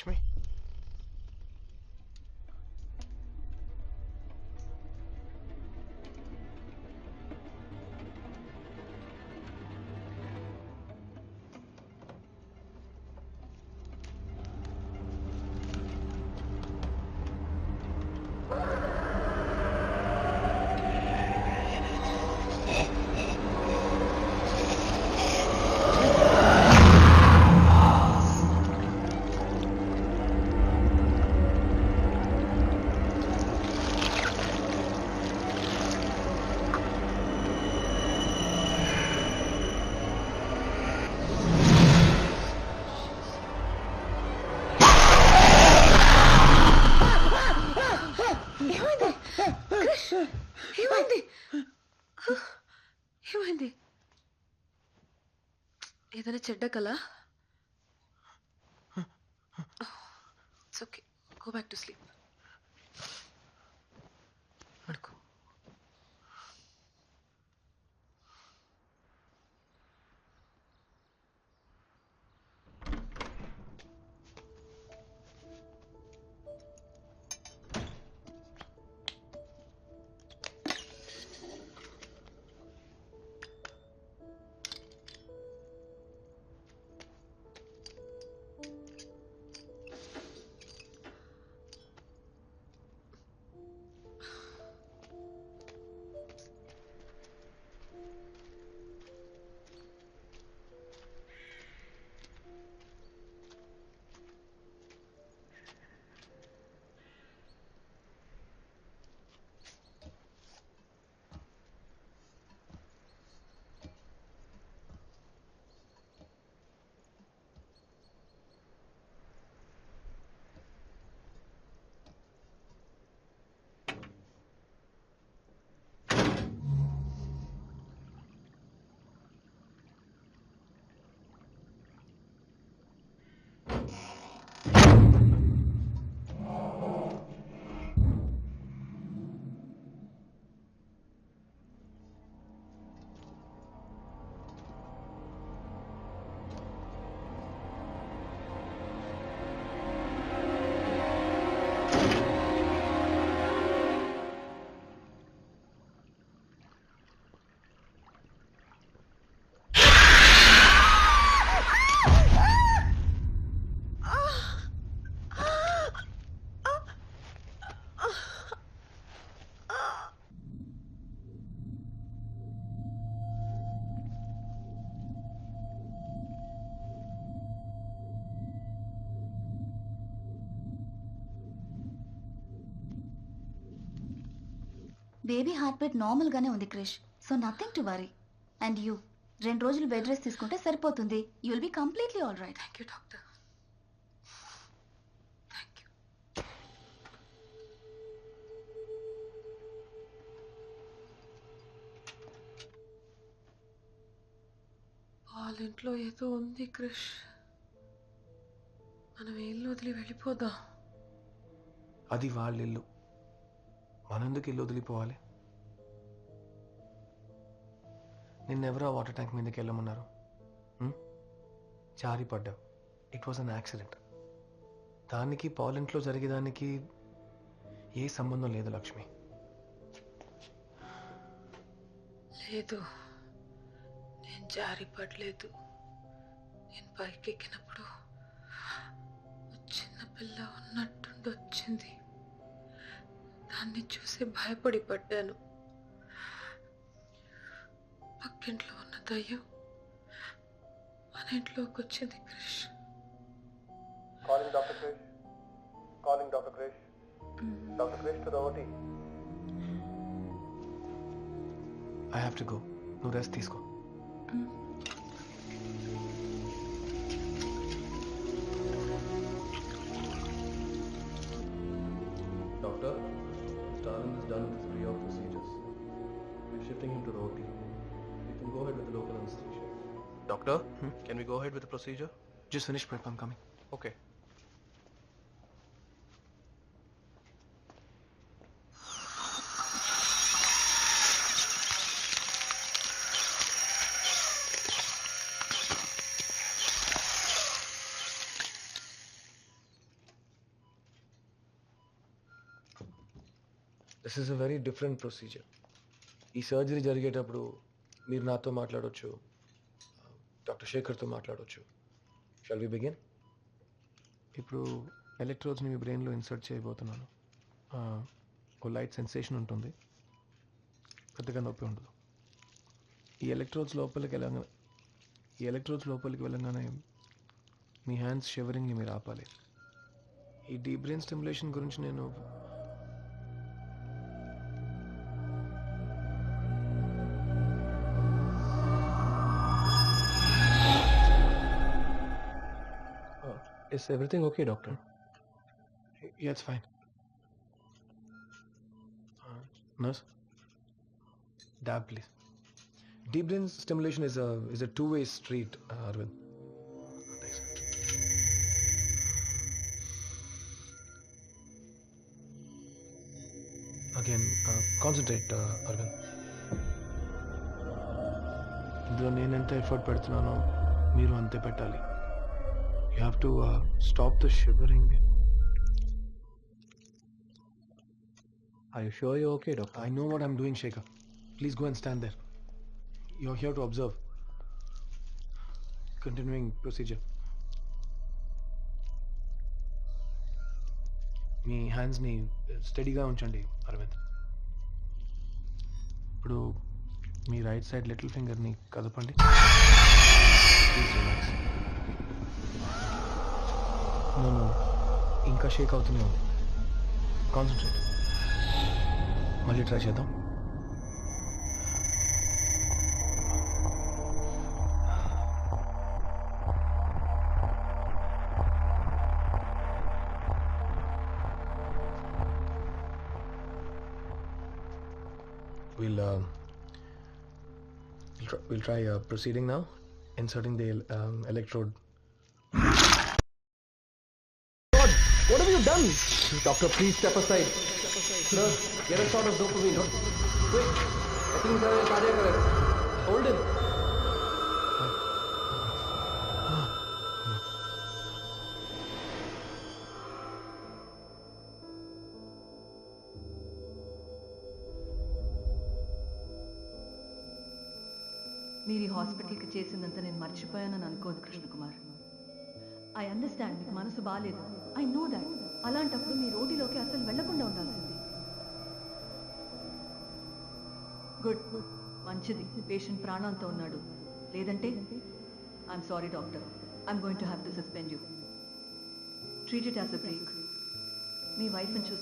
లక్ష్మి, ఏమైంది? ఏదైనా చెడ్డ కల? It's okay, go back to sleep. పడుకో. బేబీ హార్ట్ బీట్ నార్మల్ గానే ఉంది Krish, so nothing to worry. And you 2 రోజులు బెడ్ రెస్ట్ తీసుకుంటే సరిపోతుంది. You will be completely all right. Thank you doctor, thank you. వాళ్ళ ఇంట్లో ఏదో ఉంది క్రిష్, మనం ఇల్లు వదిలి వెళ్ళిపోదాం. అది వాళ్ళ ఇల్లు, మనందుకు ఇల్లు వదిలిపోవాలి? నిన్నెవరో వాటర్ ట్యాంక్ మీదకి వెళ్ళమన్నారు, జారి పడ్డావు. It was an accident. దానికి పాలెంట్లో జరిగేదానికి ఏ సంబంధం లేదు లక్ష్మి. లేదు, నేను జారి పడలేదు. నేను పైకెక్కినప్పుడు చిన్న పిల్ల ఉన్నట్టుండి వచ్చింది. దాన్ని చూసి భయపడి పడ్డాను. పక్కింట్లో ఉన్న దయ్యం మన ఇంట్లోకి వచ్చింది Krish. Calling doctor Krish, calling doctor Krish, doctor Krish to the OT. I have to go. నువ్వు రెస్ట్ తీసుకో. Doctor, Starling is done with his pre-op procedures. We're shifting him to the OT. We can go ahead with the local anesthesia. Doctor, can we go ahead with the procedure? Just finish prep, I'm coming. Okay. This is a very different procedure. ఈ surgery జరిగేటప్పుడు మీరు నాతో మాట్లాడవచ్చు, doctor శేఖర్తో మాట్లాడవచ్చు. Shall we begin? ఇప్పుడు ఎలక్ట్రోడ్స్ని మీ బ్రెయిన్లో ఇన్సర్ట్ చేయబోతున్నాను. ఓ లైట్ సెన్సేషన్ ఉంటుంది, పెద్దగా నొప్పి ఉండదు. ఈ ఎలక్ట్రోడ్స్ లోపలికి వెళ్ళగానే మీ హ్యాండ్స్ షివరింగ్ని మీరు ఆపాలి. ఈ డీప్ బ్రెయిన్ స్టిమ్యులేషన్ గురించి నేను Is everything okay, doctor? Yeah, it's fine. Nurse, dab, please. Deep brain stimulation is a two-way street, Arvind. Thanks. Again, concentrate, Arvind. ఇందులో నేను ఎంత ఎఫర్ట్ పెడుతున్నానో మీరు అంతే పెట్టాలి. You have to stop the shivering. Are you sure you're okay, doctor? I know what I'm doing, Shekhar. Please go and stand there. You're here to observe. Continuing procedure. మీ హ్యాండ్స్ని స్టడీగా ఉంచండి, అరవింద్. ఇప్పుడు మీ రైట్ సైడ్ లిటిల్ ఫింగర్ని కదపండి. Please relax. నేను ఇంకా షేక్ అవుతూనే ఉంది. కాన్సన్ట్రేట్. మళ్ళీ ట్రై చేద్దాం. We'll try proceeding now, inserting the electrode. What have you done? Doctor, please step aside. Nurse, get a shot of dopamine. Quick. I think he's having a cardiac arrest. Hold him. మీరు ఈ హాస్పిటల్కి చేసిందంతా నేను మర్చిపోయానని అనుకోదు Krishna Kumar. I understand, మీకు మనసు బాగాలేదు, I know that. అలాంటప్పుడు మీ రోడ్డులోకి అసలు వెళ్లకుండా ఉండాల్సింది. గుడ్, మంచిది, పేషెంట్ ప్రాణాలతో ఉన్నాడు. లేదంటే I'm sorry doctor, I'm going to have to suspend you. Treat it as a break. మీ వైఫ్ని చూసి